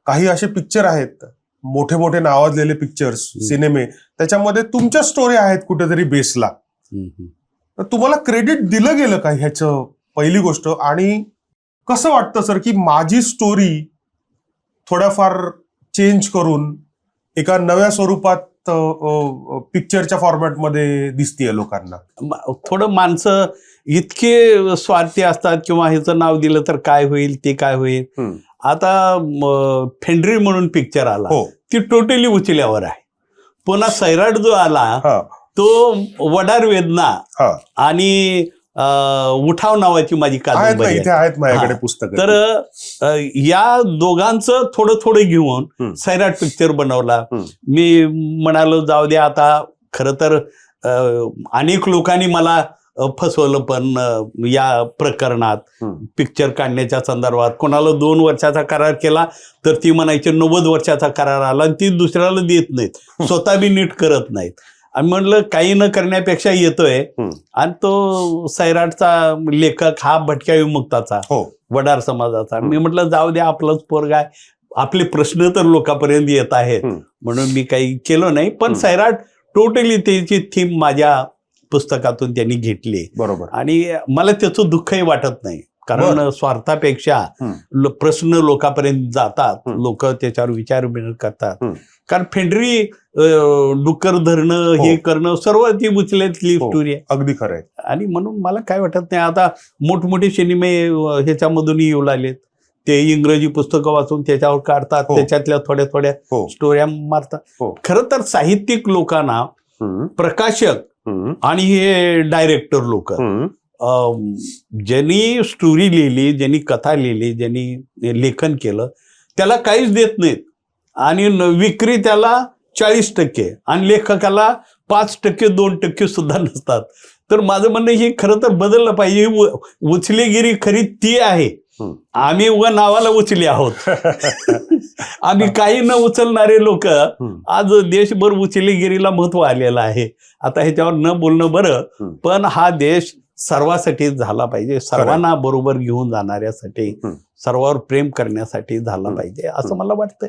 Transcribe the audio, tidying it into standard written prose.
काही असे पिक्चर आहेत, मोठे मोठे नावाजलेले पिक्चर्स, सिनेमे, त्याच्यामध्ये तुमच्या स्टोरी आहेत कुठेतरी बेसला. तर तुम्हाला क्रेडिट दिलं गेलं का ह्याचं, पहिली गोष्ट. आणि कसं वाटतं सर की माझी स्टोरी थोड्याफार चेंज करून एका नव्या स्वरूपात पिक्चरच्या फॉर्मॅटमध्ये दिसतीये लोकांना? थोडं माणसं इतके स्वार्थी असतात, किंवा ह्याचं नाव दिलं तर काय होईल, ते काय होईल. आता फेंड्री म्हणून पिक्चर आला, ती टोटली उचल्यावर आहे. पुन्हा सैराट जो आला तो वडार वेदना आणि उठाव नावाची माझी कादंबरी आहे पुस्तक. तर या दोघांचं थोडं थोडं घेऊन सैराट पिक्चर बनवला. मी म्हणालो जाऊ दे आता. खरं तर अनेक लोकांनी मला फसवलं पण या प्रकरणात, पिक्चर काढण्याच्या संदर्भात. कोणाला 2 वर्षाचा करार केला तर ती म्हणायची 90 वर्षाचा करार आला, आणि ती दुसऱ्याला देत नाहीत, स्वतः बी नीट करत नाहीत. आणि म्हणलं काही न करण्यापेक्षा येतोय. आणि तो सैराटचा लेखक हा भटक्या विमुक्ताचा, वडार समाजाचा. मी म्हटलं जाऊ द्या, आपलंच पोरगा आहे, आपले प्रश्न तर लोकांपर्यंत येत आहेत, म्हणून मी काही केलं नाही. पण सैराट टोटली त्याची थीम माझ्या पुस्तकातून त्यांनी घेतली. बरोबर. आणि मला त्याचं दुःखही वाटत नाही, कारण स्वार्थापेक्षा प्रश्न लोकांपर्यंत जातात, लोक त्याच्यावर विचार विनिमय करतात. कारण फेंड्री डुक्कर धरणं, हे करणं, सर्व ती उचल्यातली स्टोरी आहे. अगदी खरं आहे. आणि म्हणून मला काय वाटत नाही. आता मोठमोठे सिनेमे ह्याच्यामधून येऊ लागलेत, ते इंग्रजी पुस्तकं वाचून त्याच्यावर काढतात, त्याच्यातल्या थोड्या थोड्या स्टोऱ्या मारतात. खरं तर साहित्यिक लोकांना, प्रकाशक आणि हे डायरेक्टर लोक, ज्यांनी स्टोरी लिहिली, ज्यांनी कथा लिहिली, ज्यांनी लेखन केलं, त्याला काहीच देत नाहीत. आणि विक्री त्याला 40% आणि लेखकाला 5%, 2% सुद्धा नसतात. तर माझं म्हणणं हे खरं तर बदललं पाहिजे. उचलेगिरी खरी ती आहे. आम्ही नावाला उचले आहोत. आम्ही काही न उचलणारे लोक आज देशभर उचलेगिरीला महत्व आलेलं आहे. आता ह्याच्यावर न बोलणं बरं, पण हा देश सर्वांसाठी झाला पाहिजे, सर्वांना बरोबर घेऊन जाणाऱ्यासाठी, सर्वांवर प्रेम करण्यासाठी झाला पाहिजे, असं मला वाटतंय.